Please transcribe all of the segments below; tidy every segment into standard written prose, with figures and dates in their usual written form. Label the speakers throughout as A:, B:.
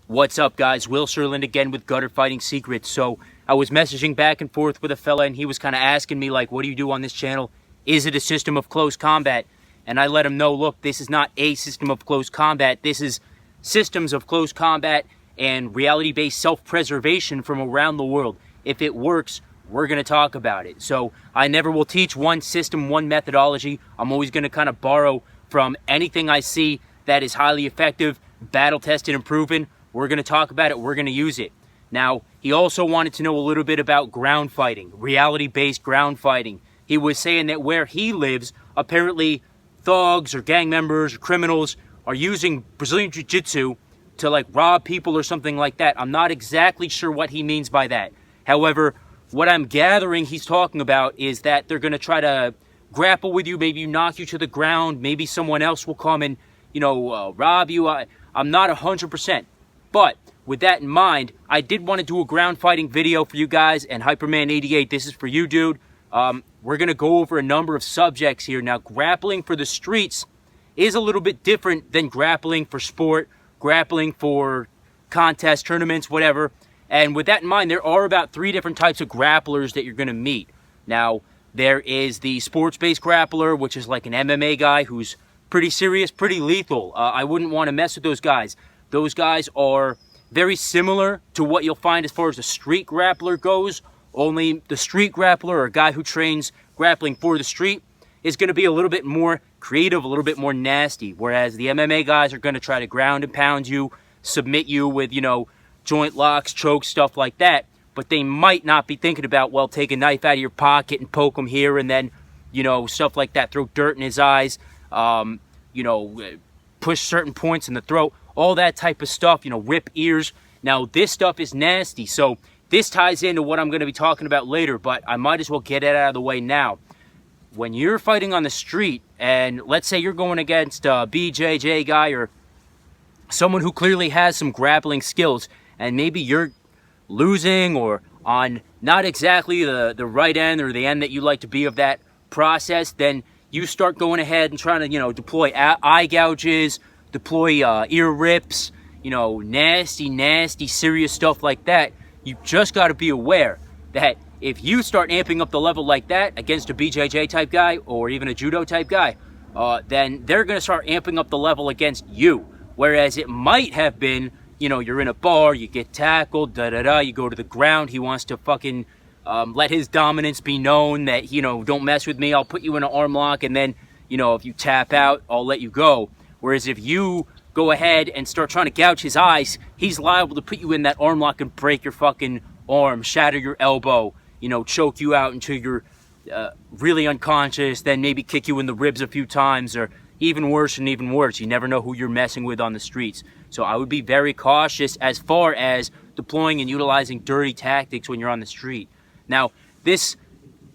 A: What's up, guys? Will Sherland again with Gutter Fighting Secrets. So I was messaging back and forth with a fella, and he was kind of asking me, like, what do you do on this channel? Is it a system of close combat? And I let him know, look, this is not a system of close combat. This is systems of close combat and reality-based self-preservation from around the world. If it works, we're going to talk about it. So I never will teach one system, one methodology. I'm always going to kind of borrow from anything I see that is highly effective, battle-tested, and proven. We're going to talk about it. We're going to use it. Now, he also wanted to know a little bit about ground fighting, reality-based ground fighting. He was saying that where he lives, apparently thugs or gang members or criminals are using Brazilian Jiu-Jitsu to like rob people or something like that. I'm not exactly sure what he means by that. However, what I'm gathering he's talking about is that they're going to try to grapple with you, maybe knock you to the ground, maybe someone else will come and, rob you. I'm not 100%. But with that in mind, I did want to do a ground fighting video for you guys, and Hyperman88, this is for you, dude. We're going to go over a number of subjects here. Now, grappling for the streets is a little bit different than grappling for sport, grappling for contests, tournaments, whatever. And with that in mind, there are about 3 different types of grapplers that you're going to meet. Now, there is the sports-based grappler, which is like an MMA guy who's pretty serious, pretty lethal. I wouldn't want to mess with those guys. Those guys are very similar to what you'll find as far as the street grappler goes, only the street grappler, or a guy who trains grappling for the street, is going to be a little bit more creative, a little bit more nasty, whereas the MMA guys are going to try to ground and pound you, submit you with, joint locks, chokes, stuff like that, but they might not be thinking about, well, take a knife out of your pocket and poke him here, and then, stuff like that, throw dirt in his eyes, push certain points in the throat, all that type of stuff, rip ears. Now, this stuff is nasty, so this ties into what I'm going to be talking about later, but I might as well get it out of the way now. When you're fighting on the street, and let's say you're going against a BJJ guy or someone who clearly has some grappling skills, and maybe you're losing or on not exactly the right end or the end that you like to be of that process, then you start going ahead and trying to, deploy eye gouges, deploy ear rips, nasty, serious stuff like that. You just got to be aware that if you start amping up the level like that against a BJJ type guy or even a judo type guy, then they're going to start amping up the level against you. Whereas it might have been, you're in a bar, you get tackled, you go to the ground, he wants to fucking let his dominance be known that, don't mess with me, I'll put you in an arm lock, and then, if you tap out, I'll let you go. Whereas if you go ahead and start trying to gouge his eyes, he's liable to put you in that arm lock and break your fucking arm, shatter your elbow, choke you out until you're really unconscious, then maybe kick you in the ribs a few times, or even worse and even worse. You never know who you're messing with on the streets. So I would be very cautious as far as deploying and utilizing dirty tactics when you're on the street. Now, this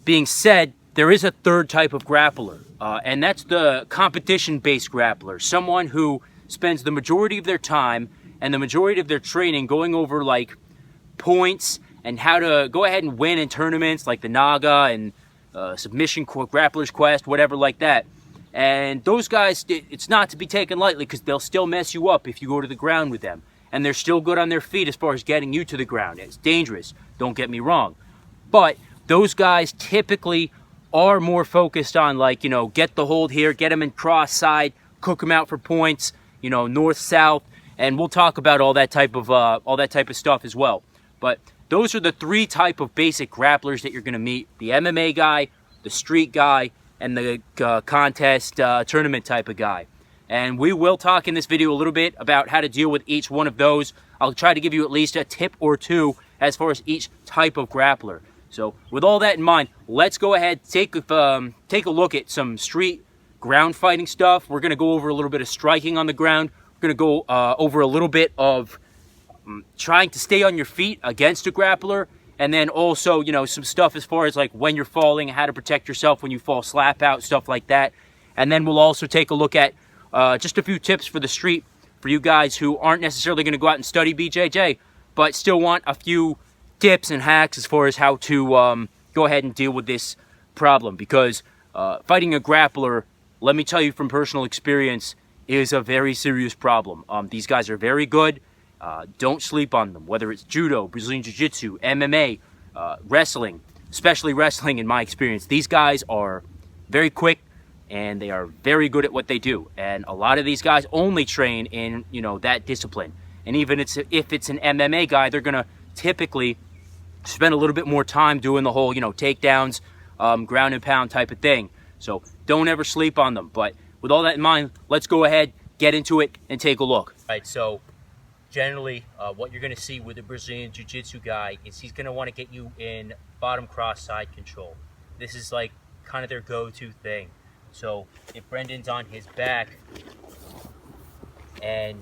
A: being said, there is a third type of grappler, and that's the competition-based grappler, someone who spends the majority of their time and the majority of their training going over like points and how to go ahead and win in tournaments like the Naga and Submission Grappler's Quest, whatever like that. And those guys, it's not to be taken lightly because they'll still mess you up if you go to the ground with them. And they're still good on their feet as far as getting you to the ground. It's dangerous, don't get me wrong. But those guys typically are more focused on like, get the hold here, get them in cross side, cook them out for points, north, south. And we'll talk about all that type of stuff as well. But those are the 3 type of basic grapplers that you're going to meet. The MMA guy, the street guy, and the contest tournament type of guy. And we will talk in this video a little bit about how to deal with each one of those. I'll try to give you at least a tip or 2 as far as each type of grappler. So with all that in mind, let's go ahead, take a look at some street ground fighting stuff. We're going to go over a little bit of striking on the ground. We're going to go over a little bit of trying to stay on your feet against a grappler. And then also, some stuff as far as like when you're falling, how to protect yourself when you fall, slap out, stuff like that. And then we'll also take a look at just a few tips for the street for you guys who aren't necessarily going to go out and study BJJ, but still want a few tips and hacks as far as how to go ahead and deal with this problem. Because fighting a grappler, let me tell you from personal experience, is a very serious problem. These guys are very good. Don't sleep on them, whether it's judo, Brazilian jiu-jitsu, MMA, wrestling, especially wrestling in my experience. These guys are very quick and they are very good at what they do. And a lot of these guys only train in, that discipline. And even if it's an MMA guy, they're gonna typically spend a little bit more time doing the whole, takedowns, ground and pound type of thing. So don't ever sleep on them. But with all that in mind, let's go ahead, get into it, and take a look. All right, so generally, what you're going to see with a Brazilian Jiu-Jitsu guy is he's going to want to get you in bottom cross side control. This is like kind of their go-to thing. So if Brendan's on his back, and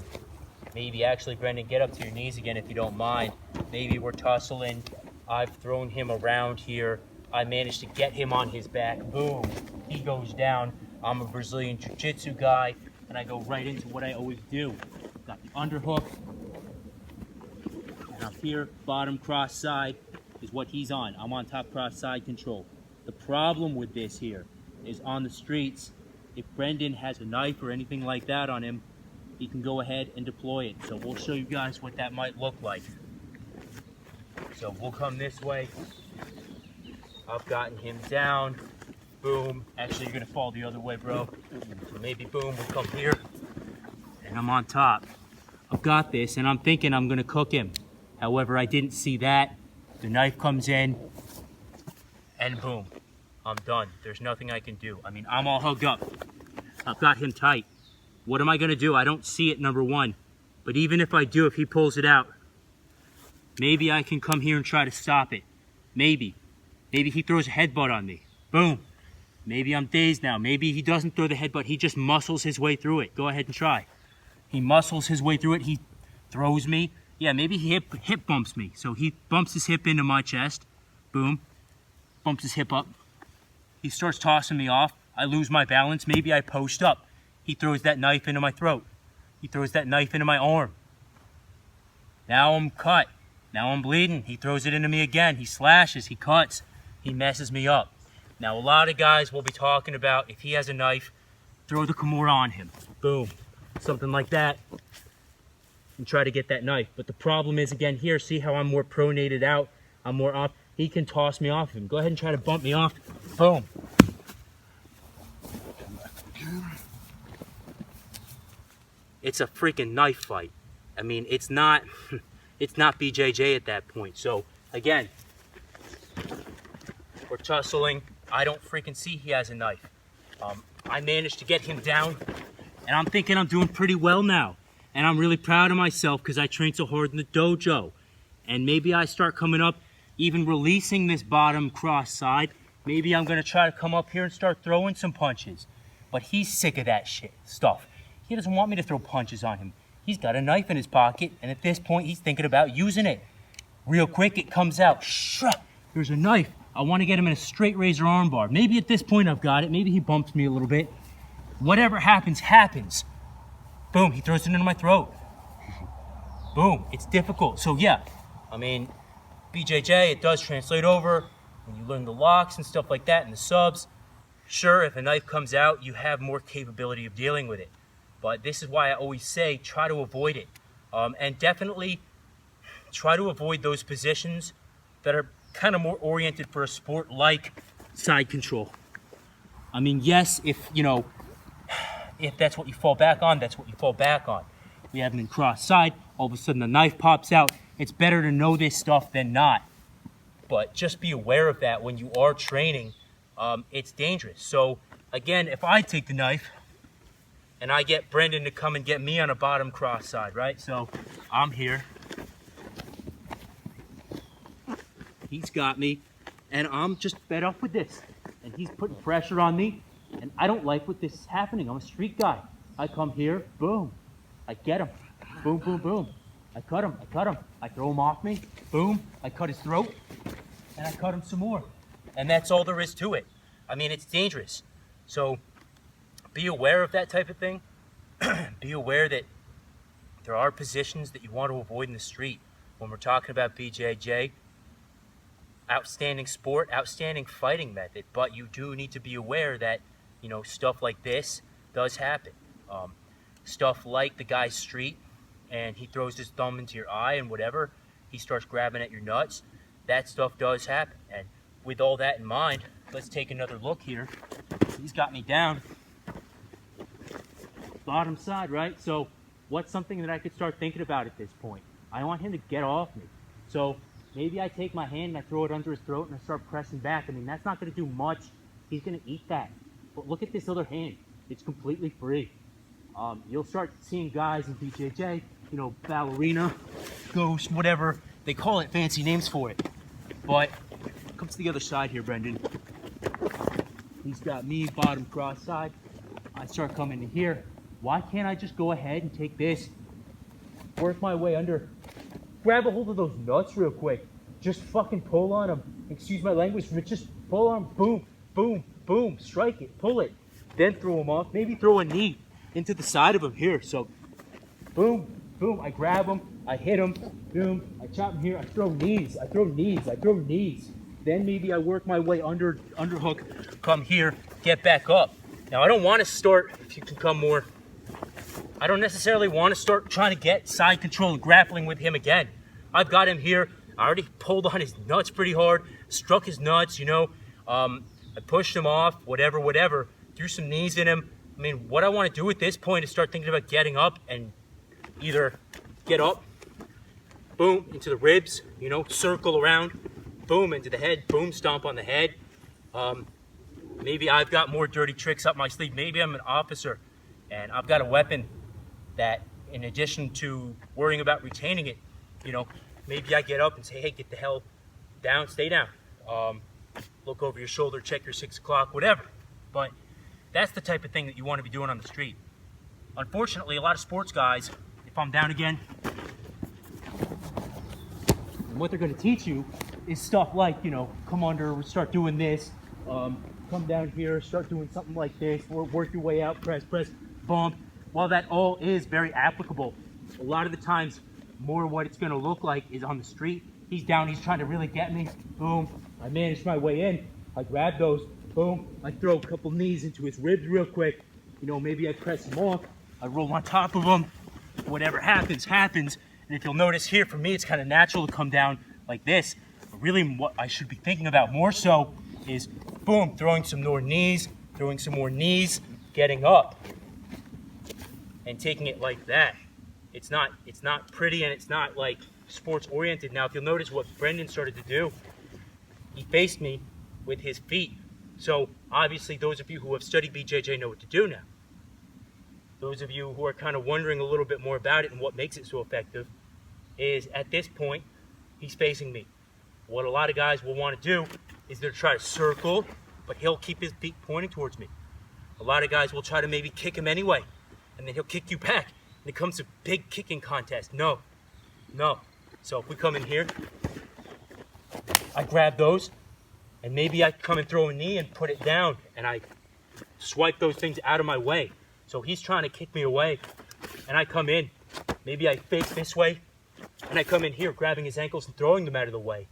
A: maybe actually, Brendan, get up to your knees again if you don't mind. Maybe we're tussling. I've thrown him around here. I managed to get him on his back. Boom. He goes down. I'm a Brazilian Jiu-Jitsu guy, and I go right into what I always do. Got the underhook. And up here, bottom cross side is what he's on. I'm on top cross side control. The problem with this here is on the streets, if Brendan has a knife or anything like that on him, he can go ahead and deploy it. So we'll show you guys what that might look like. So we'll come this way. I've gotten him down. Boom. Actually, you're gonna fall the other way, bro. So maybe boom, we'll come here. And I'm on top. I've got this, and I'm thinking I'm gonna cook him. However, I didn't see that. The knife comes in, and boom, I'm done. There's nothing I can do. I mean, I'm all hugged up. I've got him tight. What am I gonna do? I don't see it, number one. But even if I do, if he pulls it out, maybe I can come here and try to stop it. Maybe. Maybe he throws a headbutt on me. Boom. Maybe I'm dazed now. Maybe he doesn't throw the headbutt. He just muscles his way through it. Go ahead and try. He muscles his way through it. He throws me. Yeah, maybe he hip bumps me. So he bumps his hip into my chest. Boom. Bumps his hip up. He starts tossing me off. I lose my balance. Maybe I post up. He throws that knife into my throat. He throws that knife into my arm. Now I'm cut. Now I'm bleeding. He throws it into me again. He slashes. He cuts. He messes me up. Now a lot of guys will be talking about, if he has a knife, throw the Kimura on him. Boom. Something like that. And try to get that knife. But the problem is, again, here, see how I'm more pronated out? I'm more off. He can toss me off him. Go ahead and try to bump me off. Boom. It's a freaking knife fight. I mean, it's not BJJ at that point. So, again, we're tussling. I don't freaking see he has a knife. I managed to get him down, and I'm thinking I'm doing pretty well now. And I'm really proud of myself because I trained so hard in the dojo. And maybe I start coming up, even releasing this bottom cross side. Maybe I'm going to try to come up here and start throwing some punches. But he's sick of that stuff. He doesn't want me to throw punches on him. He's got a knife in his pocket, and at this point, he's thinking about using it. Real quick, it comes out. There's a knife. I want to get him in a straight razor armbar. Maybe at this point I've got it. Maybe he bumps me a little bit. Whatever happens, happens. Boom, he throws it into my throat. Boom, it's difficult. So yeah, I mean, BJJ, it does translate over when you learn the locks and stuff like that and the subs. Sure, if a knife comes out, you have more capability of dealing with it. But this is why I always say, try to avoid it. And definitely try to avoid those positions that are kind of more oriented for a sport like side control. I mean, yes, if that's what you fall back on, that's what you fall back on. We have him in cross side, all of a sudden the knife pops out. It's better to know this stuff than not. But just be aware of that when you are training. It's dangerous. So again, if I take the knife and I get Brendan to come and get me on a bottom cross side, right? So I'm here. He's got me, and I'm just fed up with this. And he's putting pressure on me, and I don't like what this is happening. I'm a street guy. I come here, boom. I get him. Boom, boom, boom. I cut him. I throw him off me. Boom. I cut his throat, and I cut him some more. And that's all there is to it. I mean, it's dangerous. So be aware of that type of thing. Be aware that there are positions that you want to avoid in the street. When we're talking about BJJ, outstanding sport, outstanding fighting method, but you do need to be aware that, stuff like this does happen. Stuff like the guy's street, and he throws his thumb into your eye and whatever, he starts grabbing at your nuts, that stuff does happen. And with all that in mind, let's take another look here. He's got me down bottom side, right? So what's something that I could start thinking about at this point? I want him to get off me. So maybe I take my hand and I throw it under his throat and I start pressing back. I mean, that's not going to do much. He's going to eat that. But look at this other hand. It's completely free. You'll start seeing guys in BJJ, you know, ballerina, ghost, whatever. They call it fancy names for it. But come to the other side here, Brendan. He's got me bottom cross side. I start coming in here. Why can't I just go ahead and take this, work my way under, grab a hold of those nuts real quick, just fucking pull on them, excuse my language, but just pull on them, boom, boom, boom, strike it, pull it, then throw them off, maybe throw a knee into the side of him here. So boom, boom, I grab him, I hit him, boom, I chop him here, I throw knees, I throw knees, I throw knees. Then maybe I work my way underhook, come here, get back up. Now I don't want to start, if you can come more, I don't necessarily want to start trying to get side control and grappling with him again. I've got him here. I already pulled on his nuts pretty hard, struck his nuts, you know. I pushed him off, whatever, threw some knees in him. I mean, what I want to do at this point is start thinking about getting up and either get up, boom, into the ribs, you know, circle around, boom, into the head, boom, stomp on the head. Maybe I've got more dirty tricks up my sleeve. Maybe I'm an officer and I've got a weapon that, in addition to worrying about retaining it, you know, maybe I get up and say, hey, get the hell down, stay down. Look over your shoulder, check your 6 o'clock, whatever. But that's the type of thing that you want to be doing on the street. Unfortunately, a lot of sports guys, if I'm down again, and what they're going to teach you is stuff like, you know, come under, start doing this, come down here, start doing something like this, or work your way out, press, bump. While that all is very applicable, a lot of the times, more what it's going to look like is on the street. He's down, he's trying to really get me, boom, I managed my way in, I grab those, boom, I throw a couple knees into his ribs real quick, you know, maybe I press him off, I roll on top of him, whatever happens, happens. And if you'll notice here, for me, it's kind of natural to come down like this, but really what I should be thinking about more so is, boom, throwing some more knees, getting up, and taking it like that. It's not pretty and it's not like sports oriented. Now, if you'll notice what Brendan started to do, he faced me with his feet. So obviously those of you who have studied BJJ know what to do now. Those of you who are kind of wondering a little bit more about it and what makes it so effective is, at this point, he's facing me. What a lot of guys will want to do is they'll try to circle, but he'll keep his feet pointing towards me. A lot of guys will try to maybe kick him anyway, and then he'll kick you back. And it comes to big kicking contest. No. So if we come in here, I grab those, and maybe I come and throw a knee and put it down, and I swipe those things out of my way. So he's trying to kick me away, and I come in. Maybe I fake this way, and I come in here, grabbing his ankles and throwing them out of the way.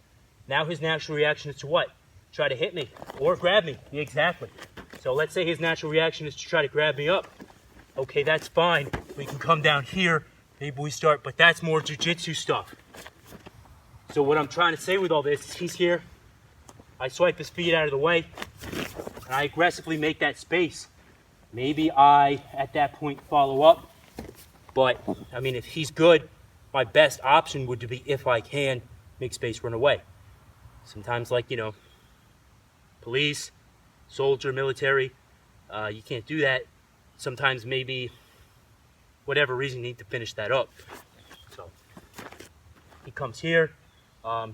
A: Now his natural reaction is to what? Try to hit me or grab me. Exactly. So let's say his natural reaction is to try to grab me up. Okay, that's fine. We can come down here. Maybe we start, but that's more jiu-jitsu stuff. So what I'm trying to say with all this is he's here. I swipe his feet out of the way, and I aggressively make that space. Maybe I, at that point, follow up. But, I mean, if he's good, my best option would be, if I can, make space, run away. Sometimes, like, you know, police, soldier, military, you can't do that. Sometimes maybe, whatever reason, you need to finish that up. So, he comes here,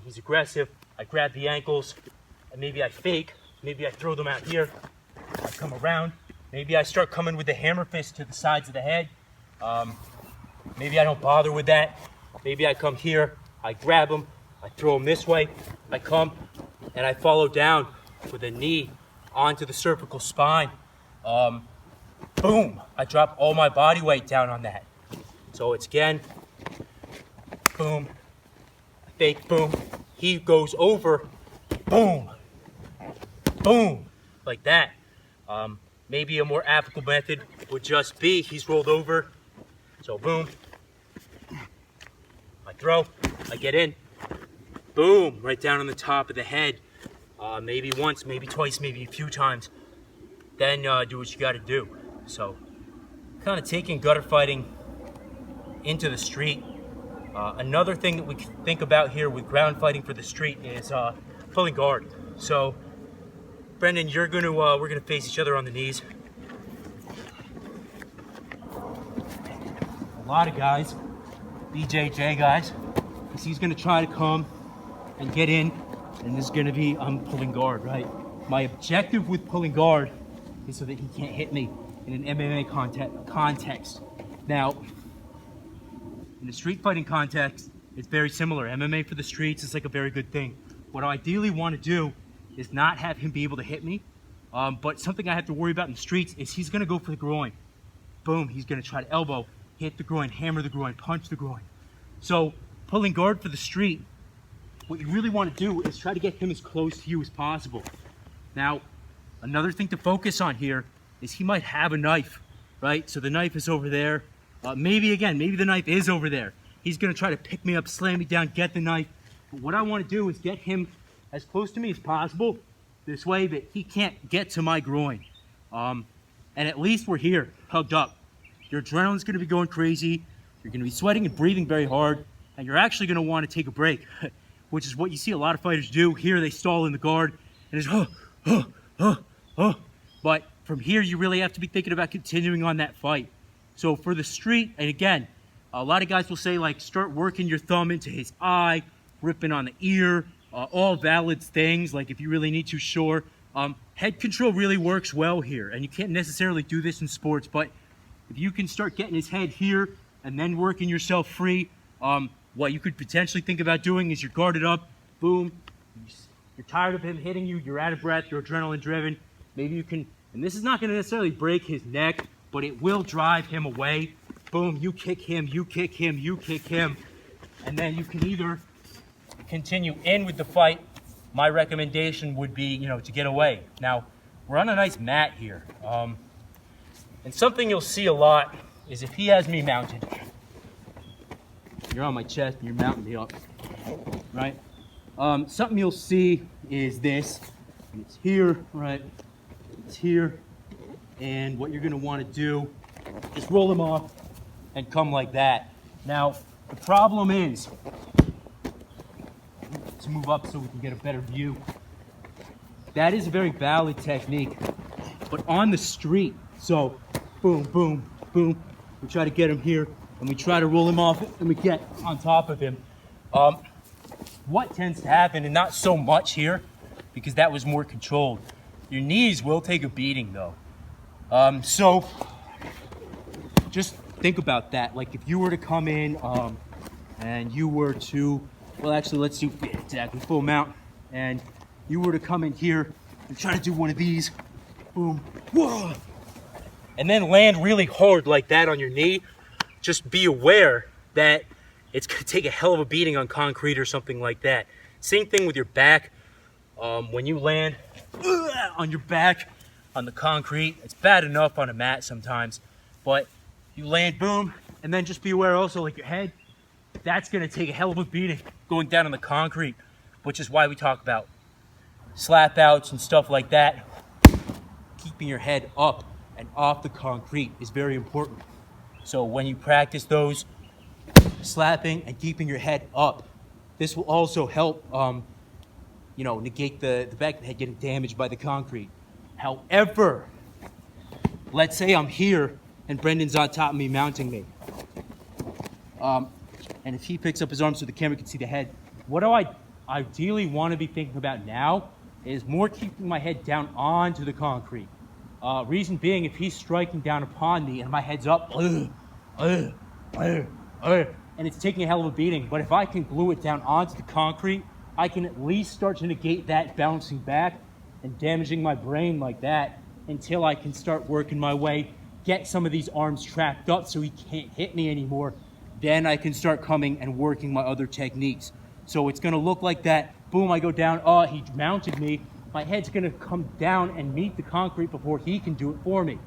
A: he's aggressive, I grab the ankles, and maybe I fake, maybe I throw them out here, I come around, maybe I start coming with the hammer fist to the sides of the head, maybe I don't bother with that, maybe I come here, I grab him, I throw him this way, I come, and I follow down with a knee onto the cervical spine. Boom, I drop all my body weight down on that. So it's again, boom, fake, boom, he goes over, boom, boom, like that. Maybe a more applicable method would just be, he's rolled over, so boom, throw. I get in, boom, right down on the top of the head. Maybe once, maybe twice, maybe a few times. Then do what you got to do. So, kind of taking gutter fighting into the street. Another thing that we can think about here with ground fighting for the street is pulling guard. So, Brendan, we're gonna face each other on the knees. A lot of guys, BJJ guys, he's gonna try to come and get in, and this is gonna be, I'm pulling guard, right? My objective with pulling guard is so that he can't hit me in an MMA context. Now, in the street fighting context, it's very similar. MMA for the streets is like a very good thing. What I ideally want to do is not have him be able to hit me, but something I have to worry about in the streets is he's gonna go for the groin. Boom, he's gonna try to elbow, hit the groin, hammer the groin, punch the groin. So pulling guard for the street, what you really want to do is try to get him as close to you as possible. Now, another thing to focus on here is he might have a knife, right? So the knife is over there. Maybe the knife is over there. He's gonna try to pick me up, slam me down, get the knife. But what I wanna do is get him as close to me as possible, this way that he can't get to my groin. And at least we're here, hugged up. Your adrenaline's gonna be going crazy, you're gonna be sweating and breathing very hard, and you're actually gonna wanna take a break, which is what you see a lot of fighters do. Here they stall in the guard, and it's But from here, you really have to be thinking about continuing on that fight. So for the street, and again, a lot of guys will say, like, start working your thumb into his eye, ripping on the ear, all valid things, like if you really need to, sure. Head control really works well here, and you can't necessarily do this in sports, but if you can start getting his head here and then working yourself free, what you could potentially think about doing is you're guarded up, boom, you're tired of him hitting you, you're out of breath, you're adrenaline driven, maybe you can, and this is not gonna necessarily break his neck, but it will drive him away. Boom, you kick him, you kick him, you kick him, and then you can either continue in with the fight. My recommendation would be, to get away. Now, we're on a nice mat here. And something you'll see a lot is if he has me mounted, you're on my chest and you're mounting me up, right? Something you'll see is this, and it's here, right? It's here, and what you're gonna wanna do, just roll him off and come like that. Now, the problem is, let's move up so we can get a better view. That is a very valid technique, but on the street, so boom, boom, boom, we try to get him here, and we try to roll him off, and we get on top of him. What tends to happen, and not so much here, because that was more controlled, your knees will take a beating though. So just think about that. Like if you were to come in and you were to, well actually let's do exactly full mount, and you were to come in here and try to do one of these, boom, whoa, and then land really hard like that on your knee, just be aware that it's gonna take a hell of a beating on concrete or something like that. Same thing with your back. When you land on your back on the concrete, it's bad enough on a mat sometimes, but you land, boom, and then just be aware also, like your head, that's gonna take a hell of a beating going down on the concrete, which is why we talk about slap outs and stuff like that. Keeping your head up and off the concrete is very important. So when you practice those, slapping and keeping your head up, this will also help negate the back of the head getting damaged by the concrete. However, let's say I'm here and Brendan's on top of me mounting me. And if he picks up his arm so the camera can see the head, what do I ideally want to be thinking about now is more keeping my head down onto the concrete. Reason being, if he's striking down upon me and my head's up, and it's taking a hell of a beating, but if I can glue it down onto the concrete, I can at least start to negate that bouncing back and damaging my brain like that until I can start working my way, get some of these arms trapped up so he can't hit me anymore. Then I can start coming and working my other techniques. So it's gonna look like that. Boom, I go down, oh, he mounted me. My head's gonna come down and meet the concrete before he can do it for me.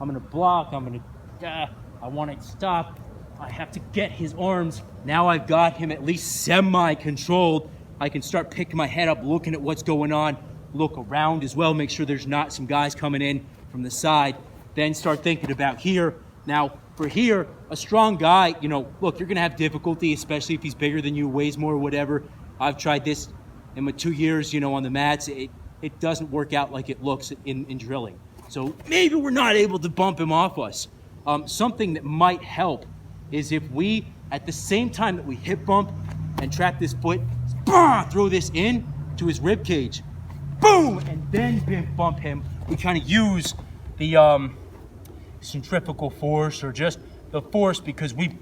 A: I'm gonna block, I want it to stop. I have to get his arms Now I've got him at least semi-controlled. I can start picking my head up, looking at what's going on, look around as well, make sure there's not some guys coming in from the side, then start thinking about here. Now, for here, a strong guy, you know, look, you're gonna have difficulty, especially if he's bigger than you, weighs more, whatever. I've tried this in my 2 years, you know, on the mats. It doesn't work out like it looks in drilling. So maybe we're not able to bump him off us. Something that might help is if we, at the same time that we hip bump and trap this foot, throw this in to his rib cage, boom, and then bump him. We kind of use the centrifugal force, or just the force, because we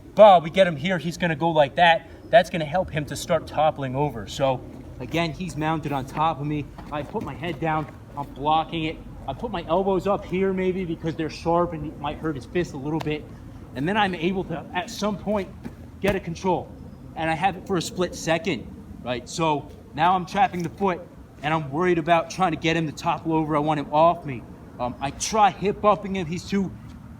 A: get him here, he's gonna go like that. That's gonna help him to start toppling over. So again, he's mounted on top of me. I put my head down, I'm blocking it. I put my elbows up here maybe because they're sharp and it might hurt his fist a little bit. And then I'm able to, at some point, get a control. And I have it for a split second, right? So now I'm trapping the foot and I'm worried about trying to get him to topple over. I want him off me. I try hip bumping him. He's too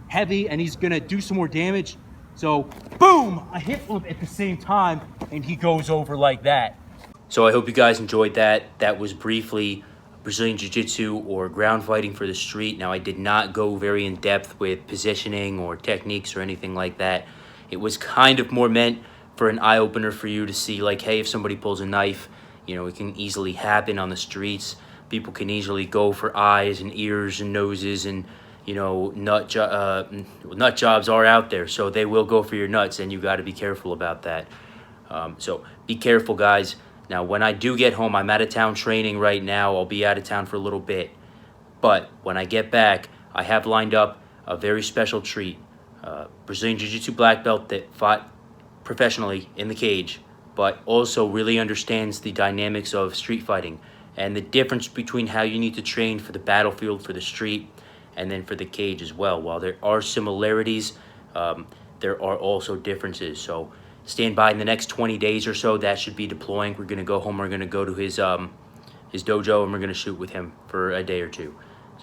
A: heavy and he's gonna do some more damage. So boom, I hip bump at the same time and he goes over like that.
B: So I hope you guys enjoyed that. That was briefly Brazilian Jiu-Jitsu or ground fighting for the street. Now, I did not go very in depth with positioning or techniques or anything like that. It was kind of more meant for an eye-opener for you to see, like, hey, if somebody pulls a knife, you know, it can easily happen on the streets. People can easily go for eyes and ears and noses, and, you know, nut jobs are out there, so they will go for your nuts, and you got to be careful about that. So be careful, guys. Now, when I do get home, I'm out of town training right now. I'll be out of town for a little bit. But when I get back, I have lined up a very special treat. Brazilian Jiu-Jitsu black belt that fought professionally in the cage, but also really understands the dynamics of street fighting and the difference between how you need to train for the battlefield, for the street, and then for the cage as well. While there are similarities, there are also differences. So stand by in the next 20 days or so. That should be deploying. We're going to go home. We're going to go to his dojo, and we're going to shoot with him for a day or two.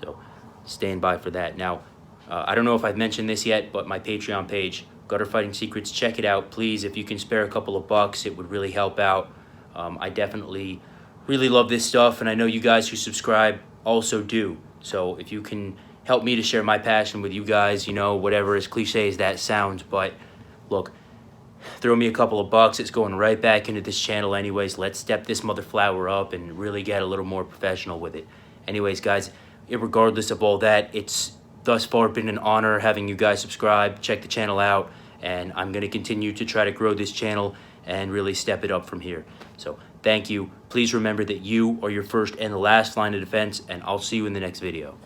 B: So stand by for that. Now, I don't know if I've mentioned this yet, but my Patreon page, Gutter Fighting Secrets, check it out. Please, if you can spare a couple of bucks, it would really help out. I definitely really love this stuff, and I know you guys who subscribe also do. So if you can help me to share my passion with you guys, you know, whatever, as cliche as that sounds, but look, throw me a couple of bucks. It's going right back into this channel anyways. Let's step this mother flower up and really get a little more professional with it. Anyways, guys, regardless of all that, it's thus far been an honor having you guys subscribe, check the channel out, and I'm going to continue to try to grow this channel and really step it up from here. So thank you. Please remember that you are your first and the last line of defense, and I'll see you in the next video.